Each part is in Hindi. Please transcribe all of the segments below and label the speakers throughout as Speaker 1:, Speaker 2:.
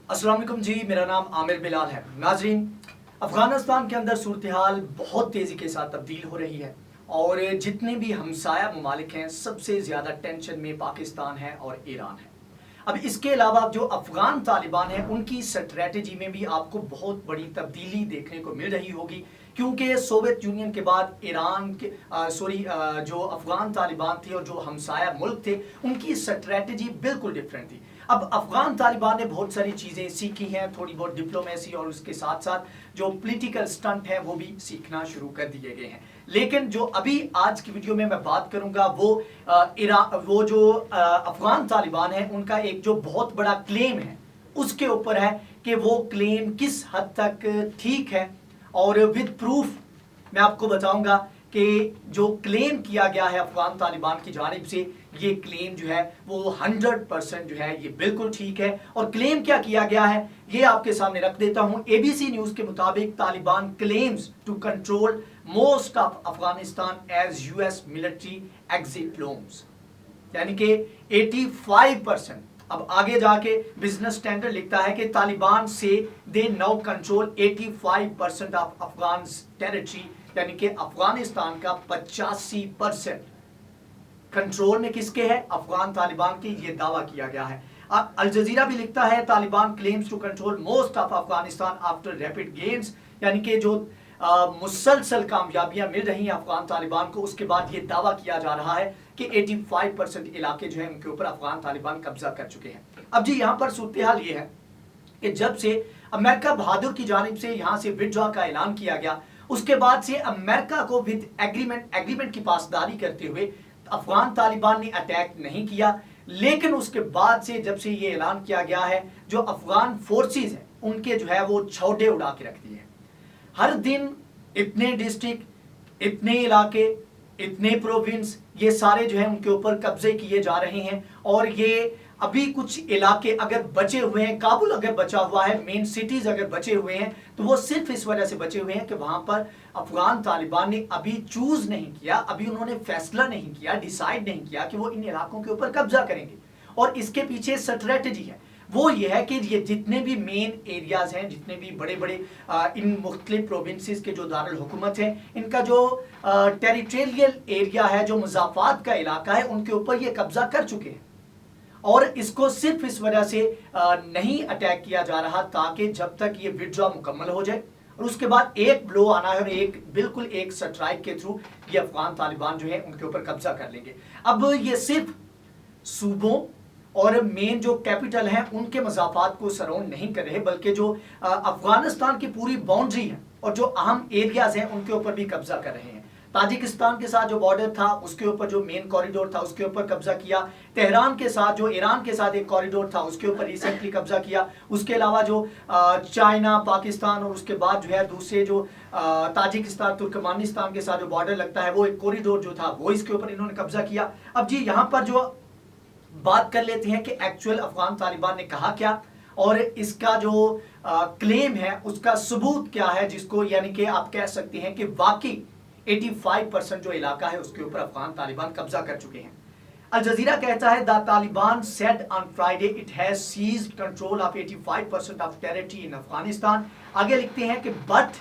Speaker 1: अस्सलाम वालेकुम जी, मेरा नाम आमिर बिलाल है। नाजरीन, अफगानिस्तान के अंदर सूरत हाल बहुत तेज़ी के साथ तब्दील हो रही है और जितने भी हमसाया ममालिक हैं सबसे ज़्यादा टेंशन में पाकिस्तान है और ईरान है। अब इसके अलावा जो अफगान तालिबान है उनकी स्ट्रेटजी में भी आपको बहुत बड़ी तब्दीली देखने को मिल रही होगी, क्योंकि सोवियत यूनियन के बाद ईरान के जो अफगान तालिबान थे और जो हमसाया मुल्क थे उनकी स्ट्रेटजी बिल्कुल डिफरेंट थी। अब अफगान तालिबान ने बहुत सारी चीज़ें सीखी हैं, थोड़ी बहुत डिप्लोमेसी और उसके साथ साथ जो पॉलिटिकल स्टंट है वो भी सीखना शुरू कर दिए गए हैं। लेकिन जो अभी आज की वीडियो में मैं बात करूंगा वो जो अफगान तालिबान है उनका एक जो बहुत बड़ा क्लेम है उसके ऊपर है कि वो क्लेम किस हद तक ठीक है, और विद प्रूफ मैं आपको बताऊंगा कि जो क्लेम किया गया है अफगान तालिबान की जानिब से, ये क्लेम जो है वो 100% जो है ये बिल्कुल ठीक है। और क्लेम क्या किया गया है ये आपके सामने रख देता हूं। एबीसी न्यूज के मुताबिक Taliban claims to control most of Afghanistan as US military exit looms, यानी कि 85%। अब आगे जाके बिजनेस स्टैंडर्ड लिखता है कि तालिबान से they now control 85% of Afghan territory, यानी कि अफगानिस्तान का 85% कंट्रोल में किसके है, अफगान तालिबान के, ये दावा किया गया है। अल जजीरा भी लिखता है Taliban claims to control most of Afghanistan after rapid gains, यानी कि जो मुसलसल कामयाबियां मिल रही हैं अफगान तालिबान को, उसके बाद ये दावा किया जा रहा है कि 85% इलाके जो है उनके ऊपर अफगान तालिबान कब्जा कर चुके हैं। अब जी यहाँ पर सूरत हाल ये है कि जब से अमेरिका बहादुर की जानिब से यहाँ से विड्रॉ का ऐलान किया गया, उसके बाद से अमेरिका को विद एग्रीमेंट की पासदारी करते हुए अफगान तालिबान ने अटैक नहीं किया। लेकिन उसके बाद से जब से ये ऐलान किया गया है, जो अफगान फोर्सेस हैं उनके जो है वो छौड़े उड़ा के रख दिए हैं। हर दिन इतने डिस्ट्रिक्ट, इतने इलाके, इतने प्रोविंस, ये सारे जो है उनके ऊपर कब्जे किए जा रहे हैं। और ये अभी कुछ इलाके अगर बचे हुए हैं, काबुल अगर बचा हुआ है, मेन सिटीज अगर बचे हुए हैं, तो वो सिर्फ इस वजह से बचे हुए हैं कि वहां पर अफगान तालिबान ने अभी चूज नहीं किया, अभी उन्होंने फैसला नहीं किया, डिसाइड नहीं किया कि वो इन इलाकों के ऊपर कब्जा करेंगे। और इसके पीछे स्ट्रेटजी है, वो ये है कि ये जितने भी मेन एरियाज हैं, जितने भी बड़े बड़े इन मुख्तलिफ प्रोविंसेस के जो दारुल हुकूमत हैं, इनका जो टेरिटोरियल एरिया है, जो मुजाफात का इलाका है, उनके ऊपर ये कब्जा कर चुके हैं। और इसको सिर्फ इस वजह से नहीं अटैक किया जा रहा ताकि जब तक ये विड्रॉ मुकम्मल हो जाए और उसके बाद एक ब्लो आना है और एक स्ट्राइक के थ्रू ये अफगान तालिबान जो है उनके ऊपर कब्जा कर लेंगे। अब ये सिर्फ सूबों और मेन जो कैपिटल हैं उनके मजाफात को सराउंड नहीं कर रहे, बल्कि जो अफगानिस्तान की पूरी बाउंड्री है और जो अहम एरियाज हैं उनके ऊपर भी कब्जा कर रहे हैं। ताजिकिस्तान के साथ जो बॉर्डर था उसके ऊपर जो मेन कॉरिडोर था उसके ऊपर कब्जा किया। तेहरान के साथ जो ईरान के साथ एक कॉरिडोर था उसके ऊपर रिसेंटली कब्जा किया। उसके अलावा जो चाइना, पाकिस्तान और उसके बाद जो है दूसरे जो ताजिकिस्तान, तुर्कमानिस्तान के साथ जो बॉर्डर लगता है वो एक कॉरिडोर जो था वो इसके ऊपर इन्होंने कब्जा किया। अब जी यहाँ पर जो बात कर लेते हैं कि एक्चुअल अफगान तालिबान ने कहा क्या और इसका जो क्लेम है उसका सबूत क्या है, जिसको यानी कि आप कह सकते हैं कि वाकई 85% जो इलाका है उसके ऊपर अफगान तालिबान कब्जा कर चुके हैं। अल जजीरा कहता है the Taliban said on Friday it has seized control of 85% of territory in Afghanistan. आगे लिखते हैं कि but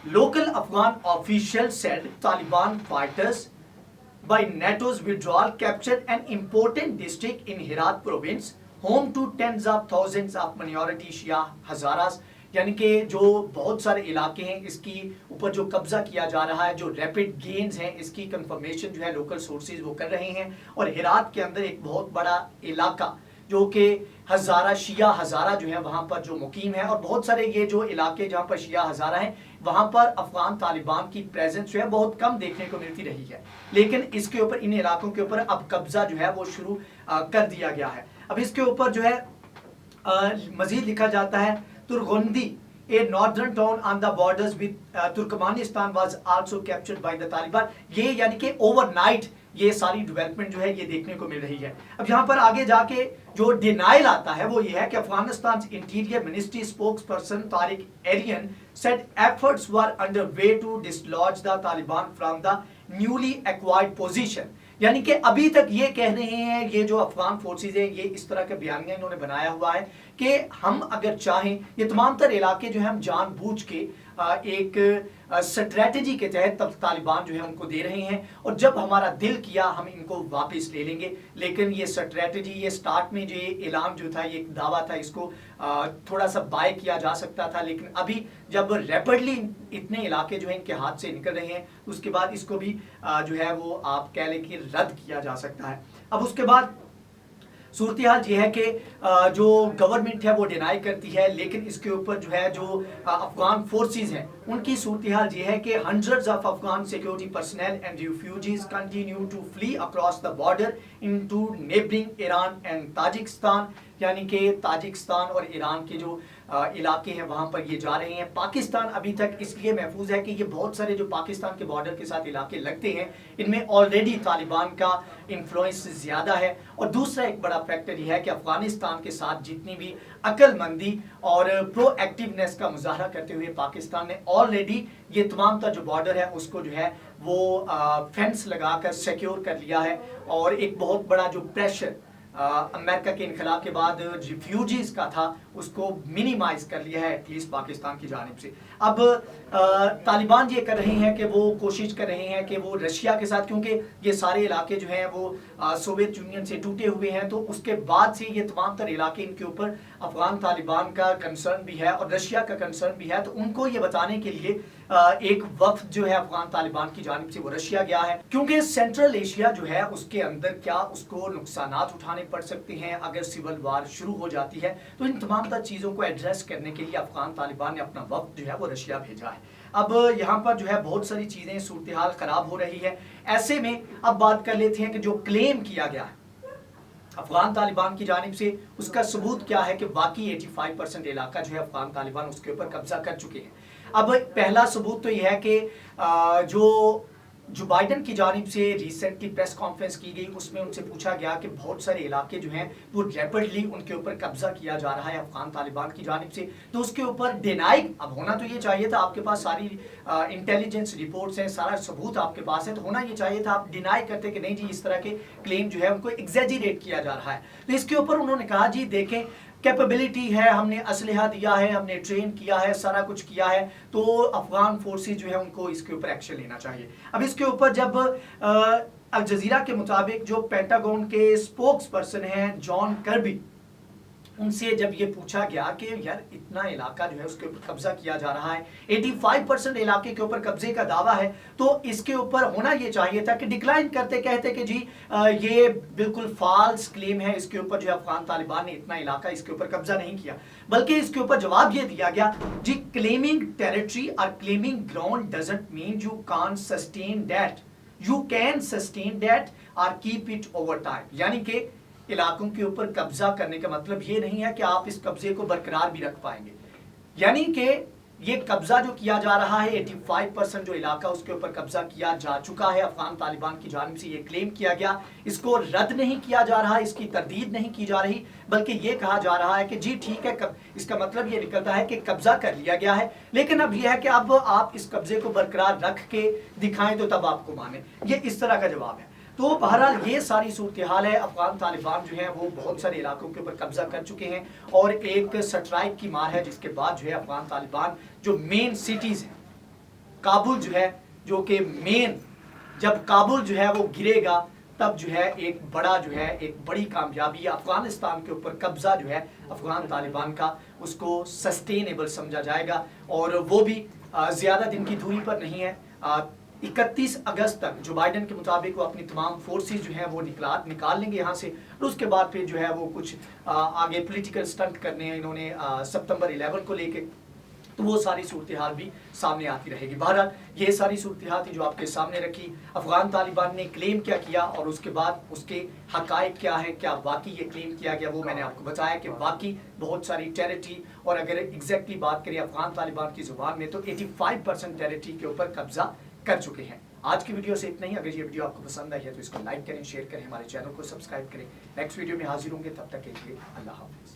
Speaker 1: local Afghan official said Taliban fighters by NATO's withdrawal captured an important district in Herat province, home to tens of thousands of minority Shia Hazaras, यानी कि जो बहुत सारे इलाके हैं इसकी ऊपर जो कब्जा किया जा रहा है, जो रैपिड गेन्स हैं, इसकी कंफर्मेशन जो है लोकल सोर्सेज वो कर रहे हैं। और हेरात के अंदर एक बहुत बड़ा इलाका जो कि हजारा शिया हजारा जो है वहां पर जो मुकीम है, और बहुत सारे ये जो इलाके जहां पर शिया हजारा हैं वहां पर अफगान तालिबान की प्रेजेंस जो है बहुत कम देखने को मिलती रही है। लेकिन इसके ऊपर, इन इलाकों के ऊपर अब कब्जा जो है वो शुरू कर दिया गया है। अब इसके ऊपर जो है मजीद लिखा जाता है तुर्गुंदी, a northern town on the borders with Turkmenistan was also captured by the Taliban। ये यानी कि ओवरनाइट ये सारी डेवलपमेंट जो है ये देखने को मिल रही है। अब यहाँ पर आगे जाके जो डिनाइल आता है वो ये है कि Afghanistan interior ministry spokesperson Tariq Arian said efforts were underway to dislodge the Taliban from the newly acquired position. यानी कि अभी तक ये कह रहे हैं, ये जो अफगान फोर्सेज है ये इस तरह का बयानिया इन्होंने बनाया हुआ है कि हम अगर चाहें ये तमाम तर इलाके जो है हम जानबूझ के एक स्ट्रेटजी के तहत तब तालिबान जो है उनको दे रहे हैं, और जब हमारा दिल किया हम इनको वापस ले लेंगे। लेकिन ये स्ट्रेटजी, ये स्टार्ट में जो ये ऐलान जो था, ये एक दावा था, इसको थोड़ा सा बाय किया जा सकता था, लेकिन अभी जब रैपिडली इतने इलाके जो है इनके हाथ से निकल रहे हैं, उसके बाद इसको भी जो है वो आप कह लें कि रद्द किया जा सकता है। अब उसके बाद सूरत हाल ये है कि जो गवर्नमेंट है वो डिनाई करती है, लेकिन इसके ऊपर जो है जो अफगान फोर्सेस हैं उनकी सूरत हाल ये है कि hundreds of Afghan security personnel and refugees continue to flee across the border into neighbouring Iran and Tajikistan, यानी कि ताजिकिस्तान और ईरान के जो इलाके हैं वहां पर ये जा रहे हैं। पाकिस्तान अभी तक इसलिए महफूज है कि ये बहुत सारे जो पाकिस्तान के बॉर्डर के साथ इलाके लगते हैं इनमें ऑलरेडी तालिबान का इन्फ्लुएंस ज्यादा है। और दूसरा एक बड़ा फैक्टर यह है कि अफगानिस्तान के साथ जितनी भी अक्लमंदी और प्रोएक्टिवनेस का मुजाहरा करते हुए पाकिस्तान ने ऑलरेडी ये तमाम जो बॉर्डर है उसको जो है वो फेंस लगाकर सिक्योर कर लिया है, और एक बहुत बड़ा जो प्रेशर अमेरिका के इनकलाब के बाद रिफ्यूजीज का था उसको मिनिमाइज कर लिया है एटलीस्ट पाकिस्तान की जानिब से। अब तालिबान ये कर रहे हैं कि वो कोशिश कर रहे हैं कि वो रशिया के साथ, क्योंकि ये सारे इलाके जो हैं वो सोवियत यूनियन से टूटे हुए हैं, तो उसके बाद से ये तमाम तर इलाके इनके ऊपर अफगान तालिबान का कंसर्न भी है और रशिया का कंसर्न भी है। तो उनको ये बताने के लिए एक वफ्द जो है अफगान तालिबान की जानिब से वो रशिया गया है, क्योंकि सेंट्रल एशिया जो है उसके अंदर क्या उसको नुकसानात उठाने पड़ सकते हैं अगर सिविल वार शुरू हो जाती है। तो इन तमाम चीजों को एड्रेस करने के लिए अफगान तालिबान ने अपना वफ्द जो है वो रशिया भेजा है। अब यहाँ पर जो है बहुत सारी चीजें सूरत हाल खराब हो रही है। ऐसे में अब बात कर लेते हैं कि जो क्लेम किया गया है अफगान तालिबान की जानिब से, उसका सबूत क्या है कि वाकई 85% इलाका जो है अफगान तालिबान उसके ऊपर कब्जा कर चुके हैं। अब पहला सबूत तो यह है कि जो बाइडन की जानिब से रिसेंटली प्रेस कॉन्फ्रेंस की गई उसमें उनसे पूछा गया कि बहुत सारे इलाके जो हैं वो रैपिडली उनके ऊपर कब्जा किया जा रहा है अफगान तालिबान की जानिब से, तो उसके ऊपर डिनाई अब होना तो ये चाहिए था, आपके पास सारी इंटेलिजेंस रिपोर्ट्स हैं, सारा सबूत आपके पास है, तो होना ये चाहिए था आप डिनाई करते कि नहीं जी इस तरह के क्लेम जो है उनको एग्जैजरेट किया जा रहा है। तो इसके ऊपर उन्होंने कहा जी देखें कैपेबिलिटी है, हमने असलहा दिया है, हमने ट्रेन किया है, सारा कुछ किया है, तो अफगान फोर्सेस जो है उनको इसके ऊपर एक्शन लेना चाहिए। अब इसके ऊपर जब अल जजीरा के मुताबिक जो पेंटागन के स्पोक्स पर्सन हैं जॉन कर्बी, उनसे जब ये पूछा गया कि यार इतना इलाका जो है उसके ऊपर कब्जा किया जा रहा है, 85% इलाके के ऊपर कब्जे का दावा है, तो इसके ऊपर होना ये चाहिए था कि डिक्लाइन करते कहते कि जी ये बिल्कुल फॉल्स क्लेम है, इसके ऊपर जो अफगान तालिबान ने इतना इलाका इसके ऊपर कब्जा नहीं किया, बल्कि इसके ऊपर जवाब ये दिया गया जी क्लेमिंग टेरिटरी और claiming ground doesn't mean you can't sustain that, you can sustain that और कीप इट ओवर टाइम। यानी कि इलाकों के ऊपर कब्जा करने का मतलब ये नहीं है कि आप इस कब्जे को बरकरार भी रख पाएंगे। यानी कि ये कब्जा जो किया जा रहा है 85% जो इलाका उसके ऊपर कब्जा किया जा चुका है अफगान तालिबान की जानिब से, ये क्लेम किया गया, इसको रद्द नहीं किया जा रहा, इसकी तरदीद नहीं की जा रही, बल्कि ये कहा जा रहा है कि जी ठीक है, इसका मतलब ये निकलता है कि कब्जा कर लिया गया है, लेकिन अब यह है कि अब आप इस कब्जे को बरकरार रख के दिखाएं तो तब आपको माने। ये इस तरह का जवाब है। तो बहरहाल ये सारी सूरत हाल है। अफगान तालिबान जो है वो बहुत सारे इलाकों के ऊपर कब्जा कर चुके हैं और एक स्ट्राइक की मार है, जिसके बाद जो है अफगान तालिबान जो मेन सिटीज है, काबुल जो है, जो कि मेन, जब काबुल जो है वो गिरेगा तब जो है एक बड़ी कामयाबी अफगानिस्तान के ऊपर कब्जा जो है अफगान तालिबान का उसको सस्टेनेबल समझा जाएगा, और वो भी ज्यादा दिन की दूरी पर नहीं है। 31 अगस्त तक जो बाइडन के मुताबिक वो अपनी तमाम फोर्सेस जो हैं वो निकाल लेंगे यहाँ से, और उसके बाद फिर जो है वो कुछ आगे पॉलिटिकल स्टंट करने हैं इन्होंने सितंबर 11 को लेके, तो वो सारी सूरत हाल भी सामने आती रहेगी। बहरहाल ये सारी सूरत हाल थी जो आपके सामने रखी। अफगान तालिबान ने क्लेम क्या किया और उसके बाद उसके हकायक क्या है, क्या वाकई ये क्लेम किया गया, वो मैंने आपको बताया कि वाकई बहुत सारी टेरिटरी, और अगर एग्जैक्टली बात करें अफगान तालिबान की जुबान में तो 85% टेरिटरी के ऊपर कब्जा कर चुके हैं। आज की वीडियो से इतना ही। अगर ये वीडियो आपको पसंद आई है तो इसको लाइक करें, शेयर करें, हमारे चैनल को सब्सक्राइब करें। नेक्स्ट वीडियो में हाजिर होंगे, तब तक के लिए अल्लाह हाफिज़।